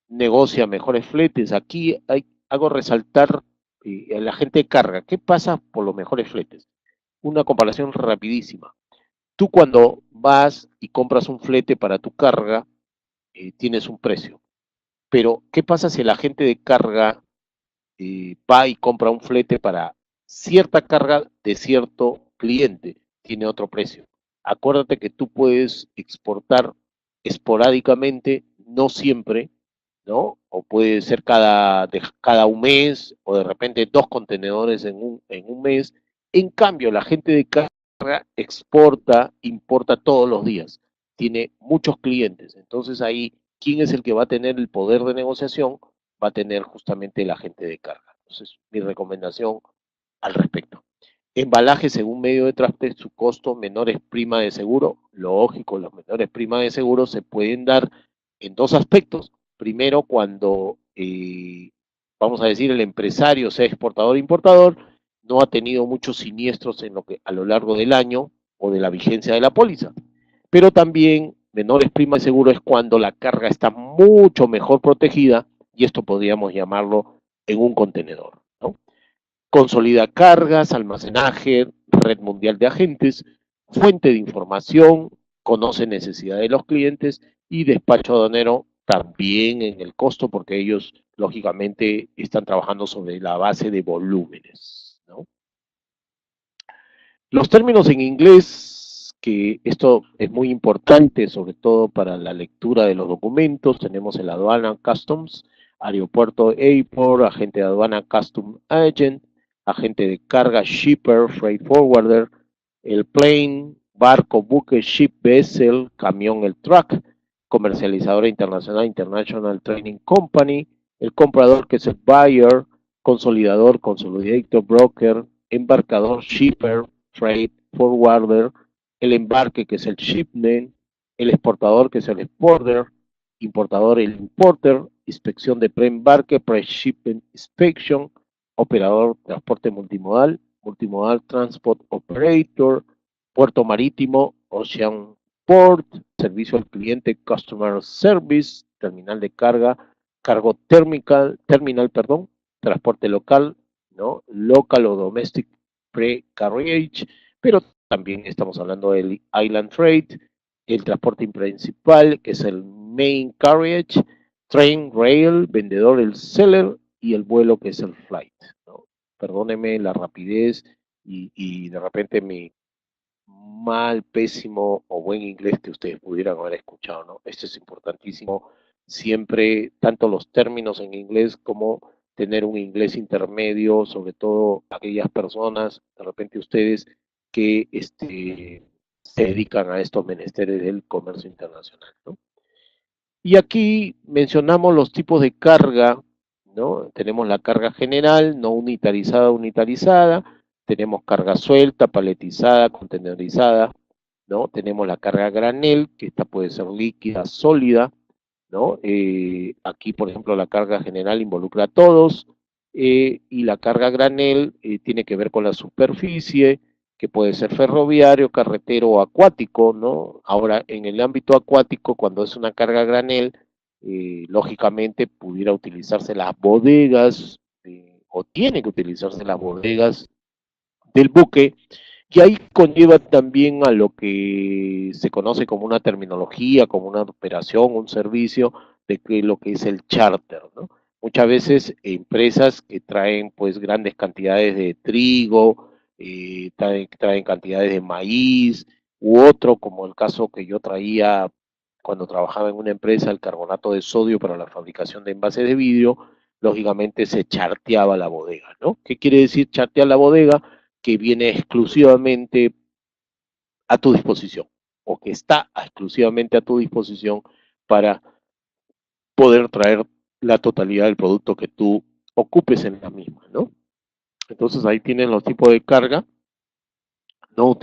negocia mejores fletes. Aquí hago resaltar el agente de carga. ¿Qué pasa por los mejores fletes? Una comparación rapidísima. Tú cuando vas y compras un flete para tu carga, tienes un precio. Pero, ¿qué pasa si el agente de carga va y compra un flete para cierta carga de cierto cliente, tiene otro precio. Acuérdate que tú puedes exportar esporádicamente, no siempre, ¿no? O puede ser cada un mes, o de repente 2 contenedores en un mes. En cambio, la gente de carga exporta, importa todos los días. Tiene muchos clientes. Entonces ahí, ¿quién es el que va a tener el poder de negociación? Va a tener justamente el agente de carga. Entonces, mi recomendación al respecto. Embalaje según medio de transporte, su costo, menores prima de seguro. Lógico, los menores prima de seguro se pueden dar en dos aspectos. Primero, cuando, vamos a decir, el empresario, sea exportador o importador, no ha tenido muchos siniestros a lo largo del año o de la vigencia de la póliza. Pero también menores prima de seguro es cuando la carga está mucho mejor protegida, y esto podríamos llamarlo en un contenedor, ¿no? Consolida cargas, almacenaje, red mundial de agentes, fuente de información, conoce necesidades de los clientes y despacho aduanero también en el costo, porque ellos lógicamente están trabajando sobre la base de volúmenes, ¿no? Los términos en inglés, que esto es muy importante, sobre todo para la lectura de los documentos. Tenemos el aduana, customs, aeropuerto, airport, agente de aduana, custom agent, agente de carga, shipper, freight forwarder, el plane, barco, buque, ship, vessel, camión, el truck, comercializadora internacional, international trading company, el comprador, que es el buyer, consolidador, consolidator, broker, embarcador, shipper, freight forwarder, el embarque, que es el shipment, el exportador, que es el exporter, importador, el importer, inspección de preembarque, pre-shipment inspection, operador transporte multimodal, multimodal transport operator, puerto marítimo, ocean port, servicio al cliente, customer service, terminal de carga, cargo terminal, perdón, transporte local, ¿no? Local o domestic pre-carriage, pero también estamos hablando del island freight, el transporte principal, que es el main carriage, train, rail, vendedor, el seller, y el vuelo, que es el flight, ¿no? Perdóneme la rapidez y de repente mi mal, pésimo o buen inglés que ustedes pudieran haber escuchado, ¿no? Esto es importantísimo. Siempre, tanto los términos en inglés como tener un inglés intermedio, sobre todo aquellas personas, de repente ustedes, que se dedican a estos menesteres del comercio internacional, ¿no? Y aquí mencionamos los tipos de carga, ¿no? Tenemos la carga general, no unitarizada, unitarizada, tenemos carga suelta, paletizada, contenerizada, ¿no? Tenemos la carga granel, que esta puede ser líquida, sólida, ¿no? Aquí, por ejemplo, la carga general involucra a todos, y la carga granel tiene que ver con la superficie, que puede ser ferroviario, carretero o acuático, ¿no? Ahora, en el ámbito acuático, cuando es una carga granel, lógicamente pudiera utilizarse las bodegas, o tiene que utilizarse las bodegas del buque, y ahí conlleva también a lo que se conoce como una terminología, como una operación, un servicio, de que lo que es el charter, ¿no? Muchas veces empresas que traen pues grandes cantidades de trigo, traen cantidades de maíz, u otro, como el caso que yo traía cuando trabajaba en una empresa, el carbonato de sodio para la fabricación de envases de vidrio, lógicamente se charteaba la bodega, ¿no? ¿Qué quiere decir chartear la bodega? Que viene exclusivamente a tu disposición, o que está exclusivamente a tu disposición para poder traer la totalidad del producto que tú ocupes en la misma, ¿no? Entonces ahí tienen los tipos de carga, no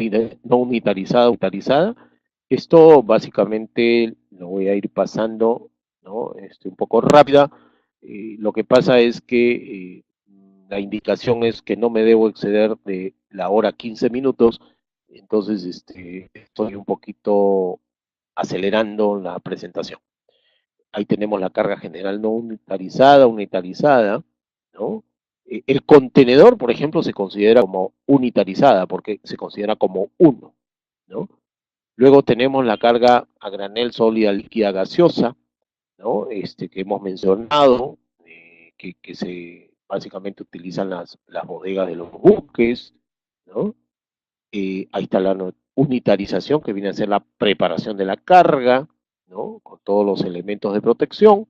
unitarizada, unitarizada. Esto básicamente lo voy a ir pasando, ¿no? Un poco rápida. Lo que pasa es que la indicación es que no me debo exceder de la hora 15 minutos, entonces estoy un poquito acelerando la presentación. Ahí tenemos la carga general no unitarizada, ¿no? El contenedor, por ejemplo, se considera como unitarizada porque se considera como uno, ¿no? Luego tenemos la carga a granel, sólida, líquida, gaseosa, ¿no? Que hemos mencionado, que se básicamente utilizan las bodegas de los buques, ¿no? Ahí está la unitarización, que viene a ser la preparación de la carga, ¿no? Con todos los elementos de protección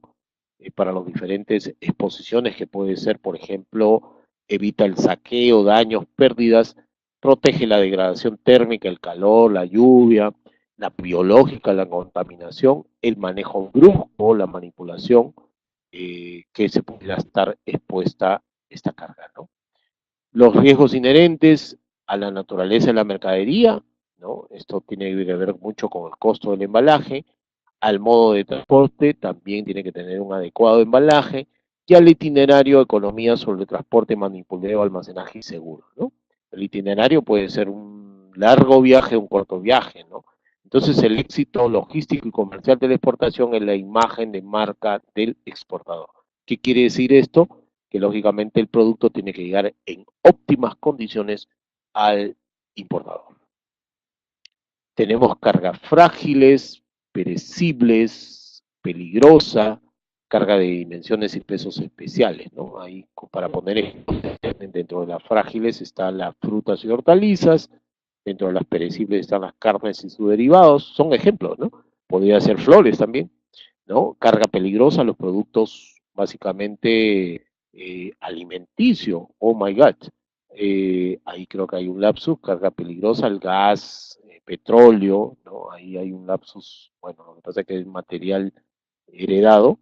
para las diferentes exposiciones, que puede ser, por ejemplo, evita el saqueo, daños, pérdidas, protege la degradación térmica, el calor, la lluvia, la biológica, la contaminación, el manejo brusco, la manipulación, que se pudiera estar expuesta esta carga, ¿no? Los riesgos inherentes a la naturaleza de la mercadería, ¿no? Esto tiene que ver mucho con el costo del embalaje, al modo de transporte, también tiene que tener un adecuado embalaje, y al itinerario, economía sobre el transporte, manipuleo, almacenaje y seguro, ¿no? El itinerario puede ser un largo viaje, un corto viaje, ¿no? Entonces el éxito logístico y comercial de la exportación es la imagen de marca del exportador. ¿Qué quiere decir esto? Que lógicamente el producto tiene que llegar en óptimas condiciones al importador. Tenemos cargas frágiles, perecibles, peligrosa, carga de dimensiones y pesos especiales, ¿no? Ahí, para poner dentro de las frágiles están las frutas y hortalizas, dentro de las perecibles están las carnes y sus derivados, son ejemplos, ¿no? Podría ser flores también, ¿no? Carga peligrosa, los productos básicamente alimenticio, oh my God. Ahí creo que hay un lapsus, carga peligrosa, el gas, petróleo, ¿no? Ahí hay un lapsus, bueno, lo que pasa es que es material heredado.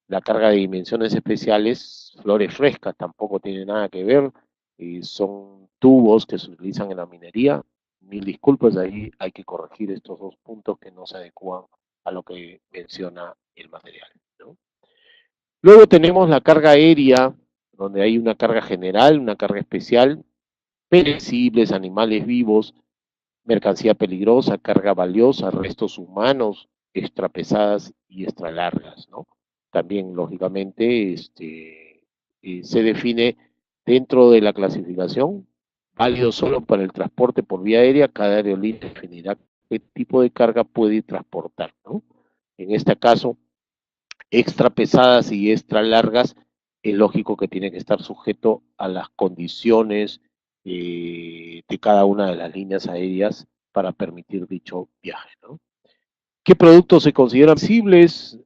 La carga de dimensiones especiales, flores frescas, tampoco tiene nada que ver, son tubos que se utilizan en la minería. Mil disculpas, ahí hay que corregir estos dos puntos que no se adecúan a lo que menciona el material, ¿no? Luego tenemos la carga aérea, donde hay una carga general, una carga especial, perecibles, animales vivos, mercancía peligrosa, carga valiosa, restos humanos, extra pesadas y extra largas, ¿no? También, lógicamente, se define dentro de la clasificación, válido solo para el transporte por vía aérea, cada aerolínea definirá qué tipo de carga puede transportar, ¿no? En este caso, extra pesadas y extra largas, es lógico que tiene que estar sujeto a las condiciones de cada una de las líneas aéreas para permitir dicho viaje, ¿no? ¿Qué productos se consideran sensibles?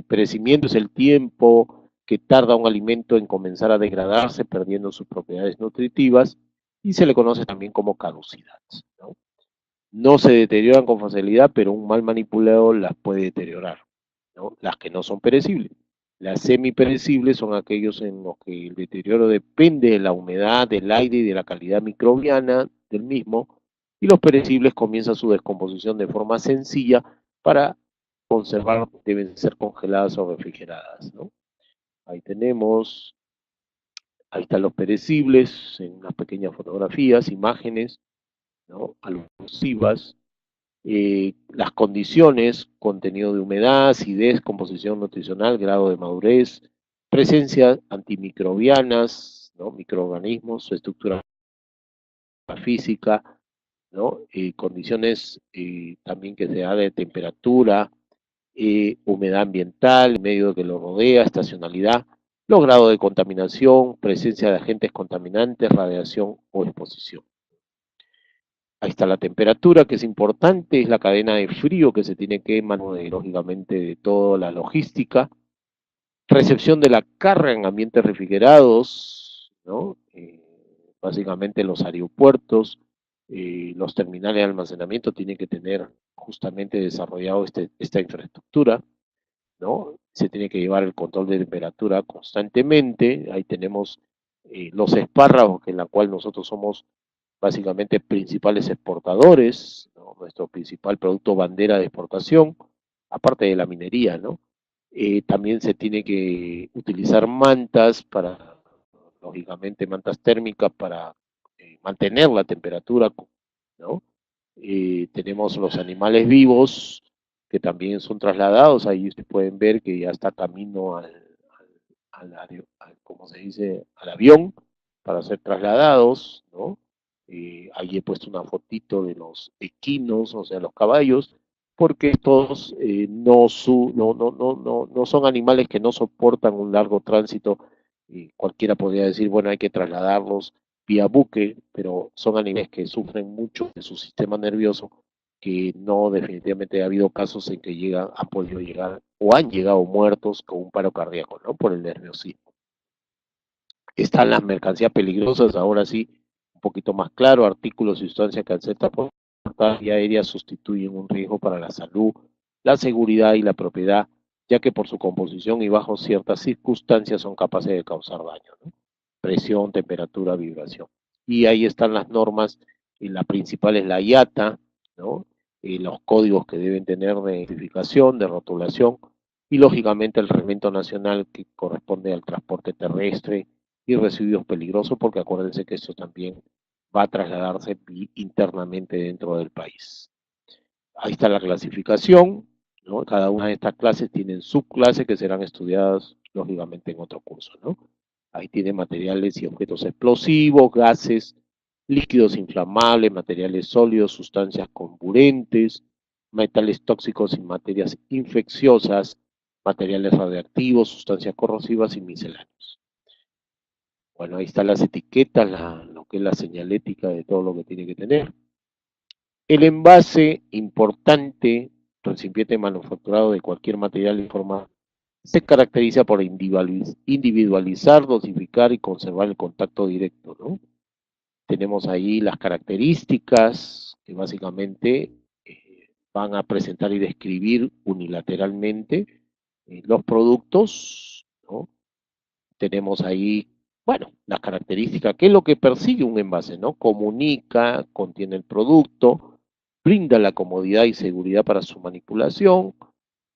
Perecimiento es el tiempo que tarda un alimento en comenzar a degradarse, perdiendo sus propiedades nutritivas, y se le conoce también como caducidad, ¿no? No se deterioran con facilidad, pero un mal manipulado las puede deteriorar, ¿no? Las que no son perecibles. Las semiperecibles son aquellos en los que el deterioro depende de la humedad, del aire y de la calidad microbiana del mismo, y los perecibles comienzan su descomposición de forma sencilla. Para conservar deben ser congeladas o refrigeradas, ¿no? Ahí tenemos, ahí están los perecibles en unas pequeñas fotografías, imágenes, ¿no? Alusivas. Las condiciones, contenido de humedad, acidez, composición nutricional, grado de madurez, presencia antimicrobianas, ¿no? Microorganismos, su estructura física, ¿no? Condiciones también que se da de temperatura, humedad ambiental, medio que lo rodea, estacionalidad, los grados de contaminación, presencia de agentes contaminantes, radiación o exposición. Ahí está la temperatura, que es importante, es la cadena de frío que se tiene que manejar, lógicamente, de toda la logística. Recepción de la carga en ambientes refrigerados, ¿no? Básicamente los aeropuertos, los terminales de almacenamiento tienen que tener justamente desarrollado esta infraestructura, ¿no? Se tiene que llevar el control de temperatura constantemente. Ahí tenemos los espárragos, en la cual nosotros somos básicamente principales exportadores, ¿no? Nuestro principal producto bandera de exportación, aparte de la minería, ¿no? También se tiene que utilizar mantas para, lógicamente, mantas térmicas para mantener la temperatura, ¿no? Tenemos los animales vivos que también son trasladados, ahí ustedes pueden ver que ya está camino ¿cómo se dice? Al avión para ser trasladados, ¿no? Ahí he puesto una fotito de los equinos, o sea, los caballos, porque estos no son animales que no soportan un largo tránsito Y cualquiera podría decir, bueno, hay que trasladarlos vía buque, pero son animales que sufren mucho de su sistema nervioso, que no definitivamente ha habido casos en que han podido llegar o han llegado muertos con un paro cardíaco, ¿no? Por el nerviosismo. Están las mercancías peligrosas, ahora sí, un poquito más claro, artículos y sustancias que al ser transportadas vía aérea sustituyen un riesgo para la salud, la seguridad y la propiedad, ya que por su composición y bajo ciertas circunstancias son capaces de causar daño, ¿no? Presión, temperatura, vibración. Y ahí están las normas, y la principal es la IATA, ¿no? Los códigos que deben tener de identificación, de rotulación, y lógicamente el reglamento nacional que corresponde al transporte terrestre y residuos peligrosos, porque acuérdense que esto también va a trasladarse internamente dentro del país. Ahí está la clasificación, ¿no? Cada una de estas clases tienen subclases que serán estudiadas lógicamente en otro curso, ¿no? Ahí tiene materiales y objetos explosivos, gases, líquidos inflamables, materiales sólidos, sustancias comburentes, metales tóxicos y materias infecciosas, materiales radiactivos, sustancias corrosivas y misceláneos. Bueno, ahí están las etiquetas, lo que es la señalética de todo lo que tiene que tener. El envase importante, recipiente manufacturado de cualquier material y forma, se caracteriza por individualizar, dosificar y conservar el contacto directo, ¿no? Tenemos ahí las características que básicamente van a presentar y describir unilateralmente los productos, ¿no? Tenemos ahí, bueno, las características, qué es lo que persigue un envase, ¿no? Comunica, contiene el producto, brinda la comodidad y seguridad para su manipulación,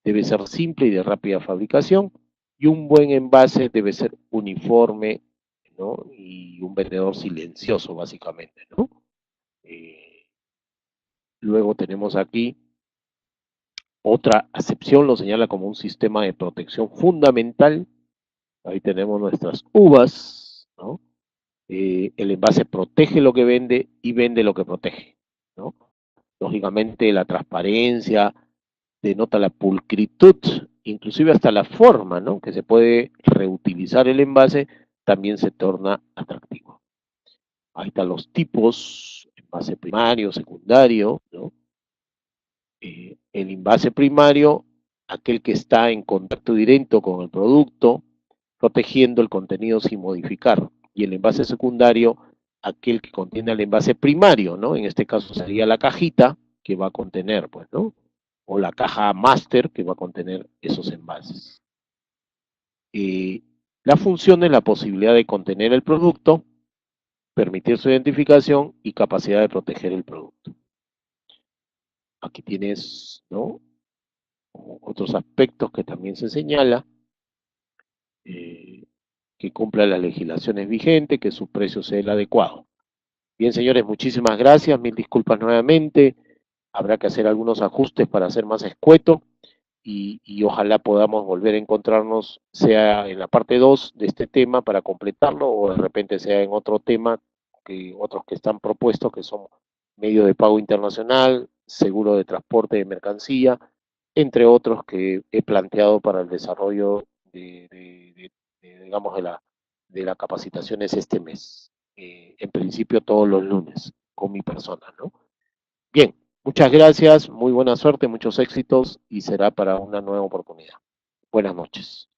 debe ser simple y de rápida fabricación, y un buen envase debe ser uniforme, ¿no? Y un vendedor silencioso, básicamente, ¿no? Eh, Luego tenemos aquí otra acepción, lo señala como un sistema de protección fundamental. Ahí tenemos nuestras uvas, ¿no? El envase protege lo que vende y vende lo que protege, ¿no? Lógicamente la transparencia denota la pulcritud, inclusive hasta la forma, ¿no? Que se puede reutilizar el envase, también se torna atractivo. Ahí están los tipos, envase primario, secundario, ¿no? El envase primario, aquel que está en contacto directo con el producto, protegiendo el contenido sin modificar. Y el envase secundario, aquel que contiene el envase primario, ¿no? En este caso sería la cajita que va a contener, pues, ¿no? O la caja máster que va a contener esos envases. Eh, la función es la posibilidad de contener el producto, permitir su identificación y capacidad de proteger el producto. Aquí tienes, ¿no? Otros aspectos que también se señala, eh, que cumpla las legislaciones vigentes, que su precio sea el adecuado. Bien, señores, muchísimas gracias, mil disculpas nuevamente. Habrá que hacer algunos ajustes para ser más escueto y ojalá podamos volver a encontrarnos, sea en la parte 2 de este tema para completarlo o de repente sea en otro tema, otros que están propuestos, que son medio de pago internacional, seguro de transporte de mercancía, entre otros que he planteado para el desarrollo digamos, de la capacitaciones este mes. En principio todos los lunes, con mi persona, ¿no? Bien, muchas gracias, muy buena suerte, muchos éxitos y será para una nueva oportunidad. Buenas noches.